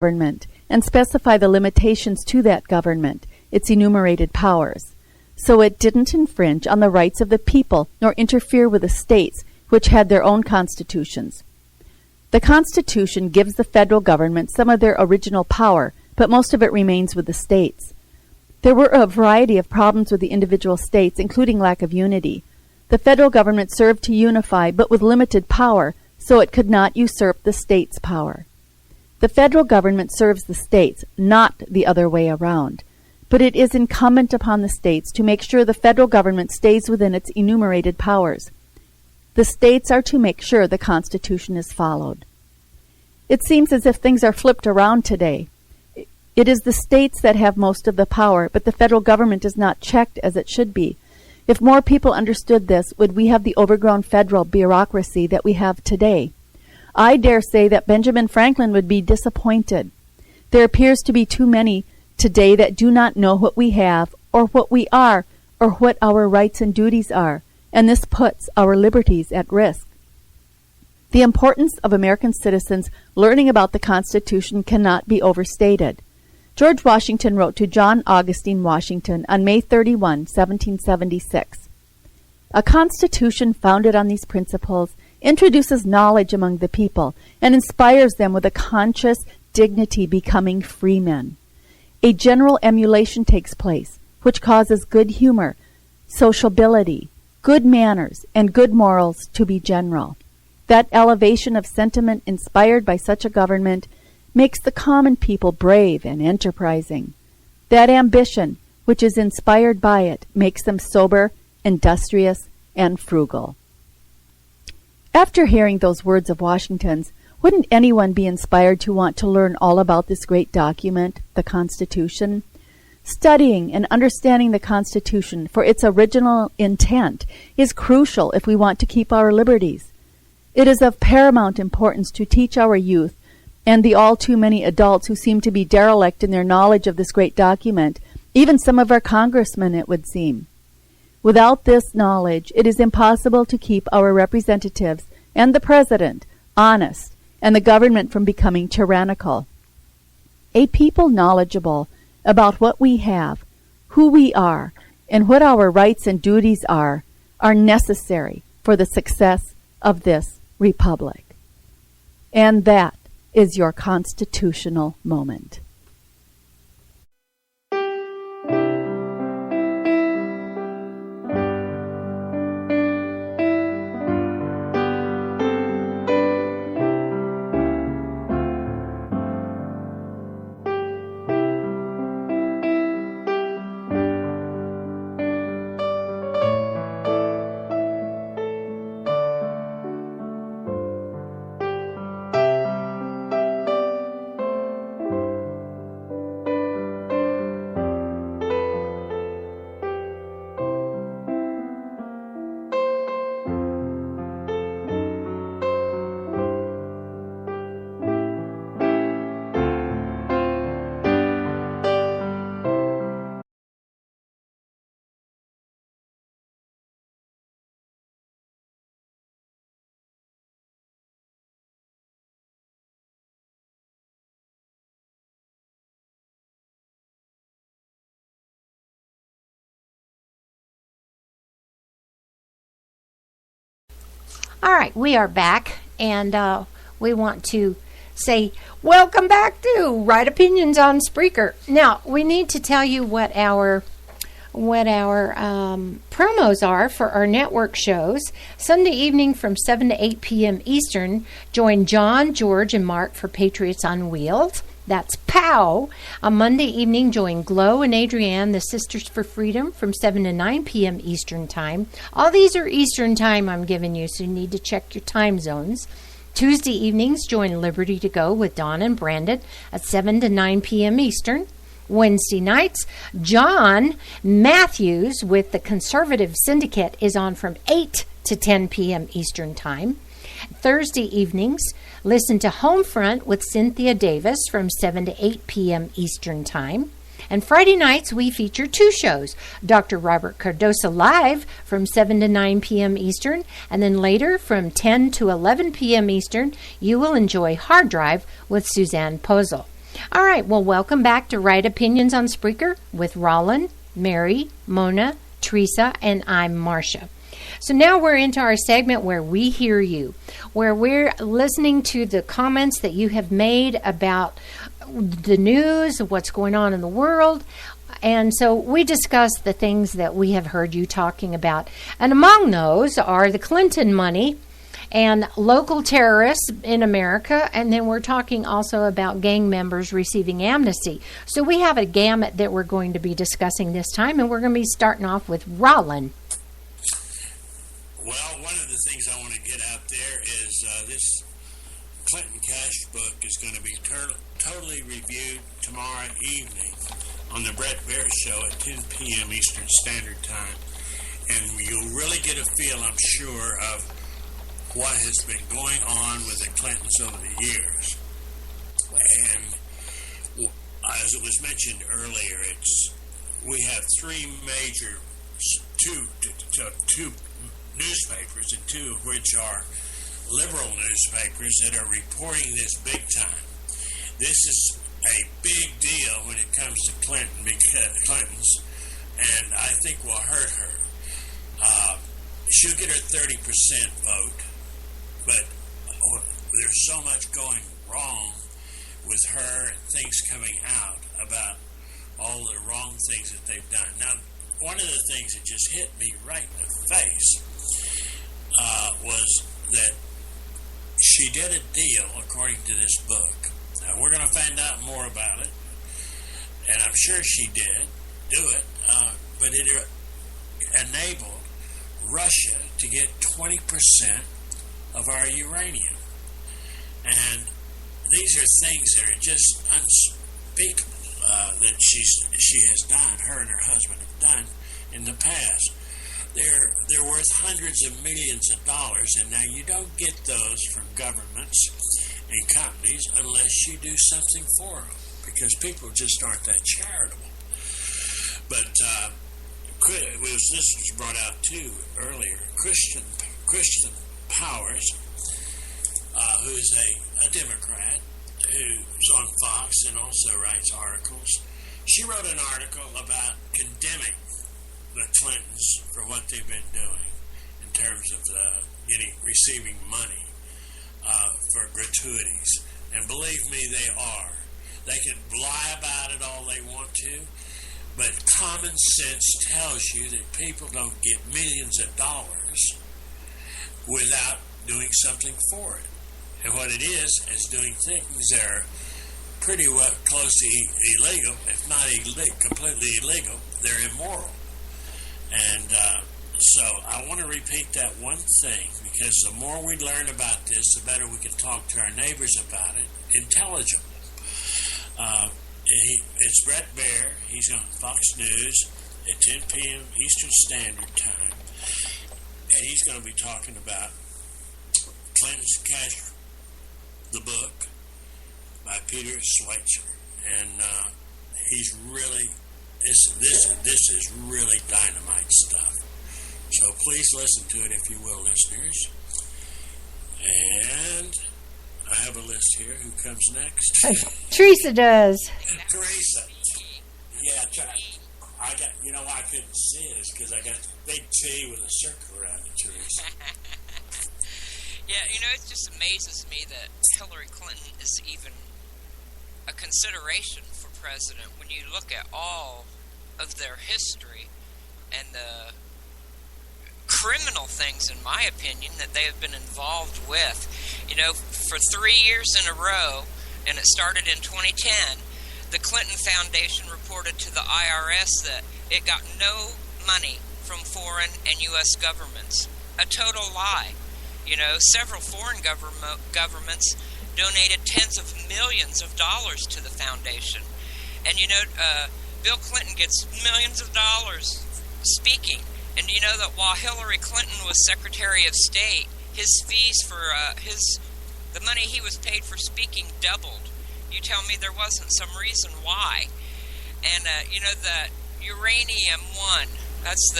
government and specify the limitations to that government, its enumerated powers, so it didn't infringe on the rights of the people nor interfere with the states, which had their own constitutions. The Constitution gives the federal government some of their original power, but most of it remains with the states. There were a variety of problems with the individual states, including lack of unity. The federal government served to unify, but with limited power, so it could not usurp the states' power. The federal government serves the states, not the other way around. But it is incumbent upon the states to make sure the federal government stays within its enumerated powers. The states are to make sure the Constitution is followed. It seems as if things are flipped around today. It is the states that have most of the power, but the federal government is not checked as it should be. If more people understood this, would we have the overgrown federal bureaucracy that we have today? I dare say that Benjamin Franklin would be disappointed. There appears to be too many today that do not know what we have, or what we are, or what our rights and duties are, and this puts our liberties at risk. The importance of American citizens learning about the Constitution cannot be overstated. George Washington wrote to John Augustine Washington on May 31, 1776, "A constitution founded on these principles introduces knowledge among the people and inspires them with a conscious dignity becoming free men. A general emulation takes place, which causes good humor, sociability, good manners, and good morals to be general. That elevation of sentiment inspired by such a government makes the common people brave and enterprising. That ambition, which is inspired by it, makes them sober, industrious, and frugal." After hearing those words of Washington's, wouldn't anyone be inspired to want to learn all about this great document, the Constitution? Studying and understanding the Constitution for its original intent is crucial if we want to keep our liberties. It is of paramount importance to teach our youth and the all too many adults who seem to be derelict in their knowledge of this great document, even some of our congressmen, it would seem. Without this knowledge, it is impossible to keep our representatives and the president honest and the government from becoming tyrannical. A people knowledgeable about what we have, who we are, and what our rights and duties are necessary for the success of this republic. And that is your constitutional moment. All right, we are back, and we want to say welcome back to Right Opinions on Spreaker. Now, we need to tell you what our promos are for our network shows. Sunday evening from 7 to 8 p.m. Eastern, join John, George, and Mark for Patriots on Wheels. That's POW. On Monday evening, join Glow and Adrienne, the Sisters for Freedom, from 7 to 9 p.m. Eastern Time. All these are Eastern Time I'm giving you, so you need to check your time zones. Tuesday evenings, join Liberty to Go with Dawn and Brandon at 7 to 9 p.m. Eastern. Wednesday nights, John Matthews with the Conservative Syndicate is on from 8 to 10 p.m. Eastern Time. Thursday evenings, listen to Homefront with Cynthia Davis from 7 to 8 p.m. Eastern Time. And Friday nights, we feature two shows. Dr. Robert Cardoso Live from 7 to 9 p.m. Eastern. And then later, from 10 to 11 p.m. Eastern, you will enjoy Hard Drive with Suzanne Posel. All right, well, welcome back to Right Opinions on Spreaker with Roland, Mary, Mona, Teresa, and I'm Marcia. So now we're into our segment where we hear you, where we're listening to the comments that you have made about the news, what's going on in the world. And so we discuss the things that we have heard you talking about. And among those are the Clinton money and local terrorists in America. And then we're talking also about gang members receiving amnesty. So we have a gamut that we're going to be discussing this time. And we're going to be starting off with Roland. Well, one of the things I want to get out there is this Clinton Cash book is going to be totally reviewed tomorrow evening on the Brett Bear Show at 10 p.m. Eastern Standard Time. And you'll really get a feel, I'm sure, of what has been going on with the Clintons over the years. And as it was mentioned earlier, we have three major, two newspapers, and two of which are liberal newspapers that are reporting this big time. This is a big deal when it comes to Clintons, and I think will hurt her. She'll get her 30% vote, but there's so much going wrong with her and things coming out about all the wrong things that they've done. Now, one of the things that just hit me right in the face was that she did a deal, according to this book. Now, we're going to find out more about it, and I'm sure she did do it, but it enabled Russia to get 20% of our uranium. And these are things that are just unspeakable that she has done, her and her husband have done in the past. They're worth hundreds of millions of dollars, and now you don't get those from governments and companies unless you do something for them, because people just aren't that charitable. But this was brought out too earlier. Christian Powers, who's a Democrat, who's on Fox and also writes articles. She wrote an article about condemning the Clintons for what they've been doing in terms of receiving money for gratuities. And believe me, they are. They can lie about it all they want to, but common sense tells you that people don't get millions of dollars without doing something for it. And what it is doing things that are pretty well close to illegal, if not completely illegal. They're immoral. And so I want to repeat that one thing, because the more we learn about this, the better we can talk to our neighbors about it intelligently. It's Brett Bear. He's on Fox News at 10 p.m. Eastern Standard Time. And he's going to be talking about Clinton's Cash, the book by Peter Schweitzer. And he's really, this is really dynamite stuff. So please listen to it if you will, listeners. And I have a list here. Who comes next? Teresa does. Teresa. Yeah, I got. You know why I couldn't see it is because I got a big T with a circle around it, Teresa. Yeah, it just amazes me that Hillary Clinton is even a consideration for president when you look at all of their history and the criminal things, in my opinion, that they have been involved with. For 3 years in a row, and it started in 2010, the Clinton Foundation reported to the IRS that it got no money from foreign and U.S. governments. A total lie. Several foreign governments donated tens of millions of dollars to the foundation. And, Bill Clinton gets millions of dollars speaking. And you know that while Hillary Clinton was Secretary of State, his fees for the money he was paid for speaking doubled. You tell me there wasn't some reason why. And that Uranium One, that's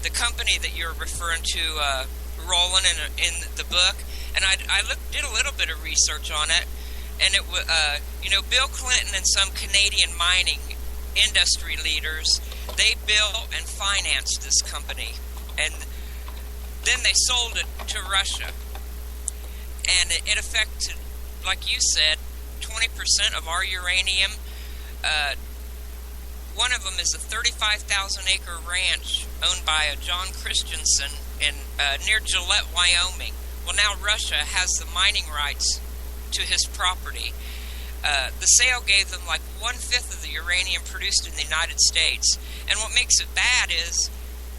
the company that you're referring to, Roland, in the book. And I did a little bit of research on it. and it was, Bill Clinton and some Canadian mining industry leaders, they built and financed this company, and then they sold it to Russia, and it affected, like you said, 20% of our uranium. One of them is a 35,000-acre ranch owned by a John Christensen in near Gillette, Wyoming. Well, now Russia has the mining rights to his property. The sale gave them like 1/5 of the uranium produced in the United States. And what makes it bad is,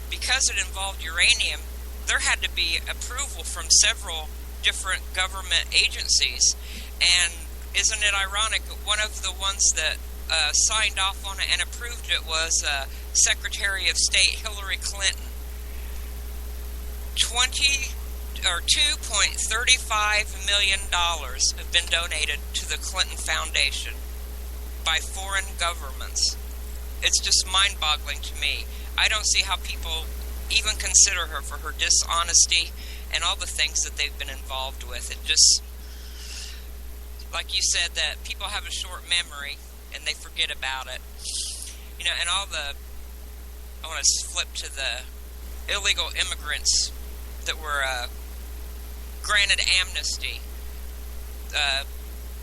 because it involved uranium, there had to be approval from several different government agencies. And isn't it ironic that one of the ones that signed off on it and approved it was Secretary of State Hillary Clinton? $2.35 million have been donated to the Clinton Foundation by foreign governments. It's just mind-boggling to me. I don't see how people even consider her for her dishonesty and all the things that they've been involved with. It just, like you said, that people have a short memory and they forget about it. And I want to flip to the illegal immigrants that were granted amnesty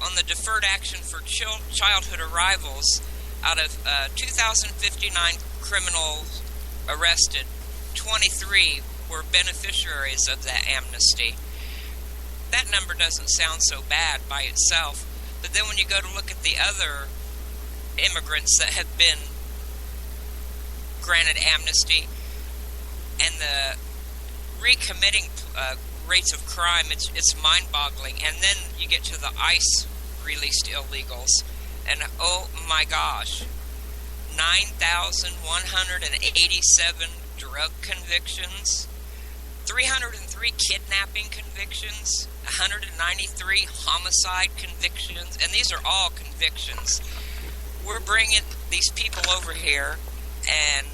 on the deferred action for childhood arrivals. Out of 2,059 criminals arrested, 23 were beneficiaries of that amnesty. That number doesn't sound so bad by itself, but then when you go to look at the other immigrants that have been granted amnesty and the recommitting rates of crime, it's mind-boggling. And then you get to the ICE-released illegals, and oh my gosh, 9,187 drug convictions, 303 kidnapping convictions, 193 homicide convictions, and these are all convictions. We're bringing these people over here and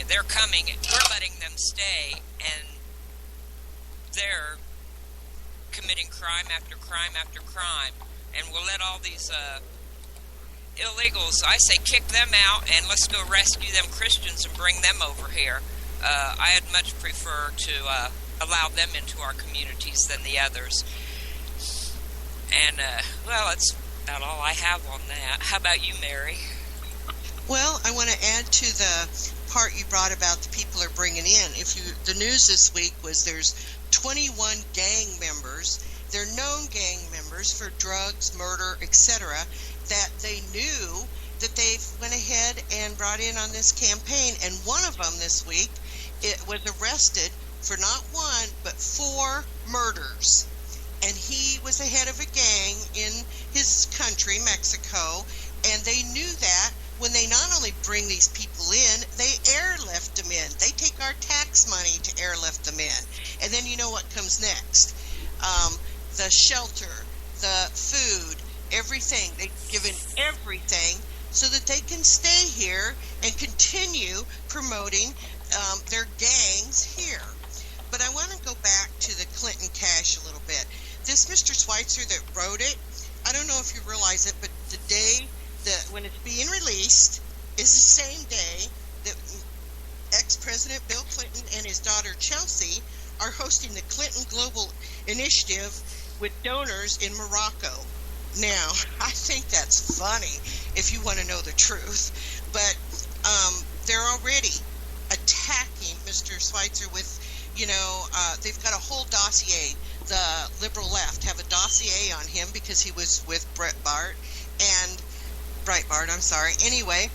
they're coming, we're letting them stay, and they're committing crime after crime after crime, and we'll let all these illegals, I say, kick them out, and let's go rescue them Christians and bring them over here. I'd much prefer to allow them into our communities than the others. And, that's about all I have on that. How about you, Mary? Well, I want to add to the part you brought about the people are bringing in. The news this week was there's 21 gang members. They're known gang members for drugs, murder, etc., that they knew that they went ahead and brought in on this campaign. And one of them this week, it was arrested for not one, but 4 murders. And he was the head of a gang in his country, Mexico, and they knew that when they not only bring these people in, they airlift them in. They take our tax money to airlift them in. And then you know what comes next. The shelter, the food, everything. They've given everything so that they can stay here and continue promoting their gangs here. But I want to go back to the Clinton cash a little bit. This Mr. Schweitzer that wrote it, I don't know if you realize it, but the day that when it's being released is the same day that ex-President Bill Clinton and his daughter Chelsea are hosting the Clinton Global Initiative with donors in Morocco. Now, I think that's funny if you want to know the truth, but they're already attacking Mr. Schweitzer with, they've got a whole dossier. The liberal left have a dossier on him because he was with Breitbart. Anyway,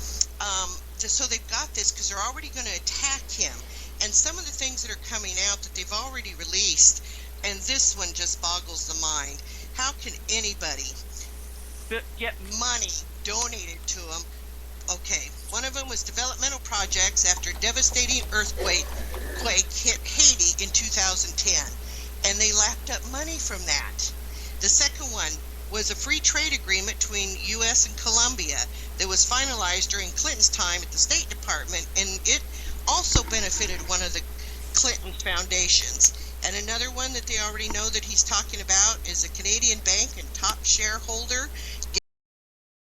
so they've got this because they're already going to attack him. And some of the things that are coming out that they've already released, and this one just boggles the mind. How can anybody get money donated to them? Okay, one of them was developmental projects after devastating earthquake hit Haiti in 2010, and they lapped up money from that. The second one was a free trade agreement between U.S. and Colombia that was finalized during Clinton's time at the State Department, and it also benefited one of the Clinton foundations. And another one that they already know that he's talking about is a Canadian bank and top shareholder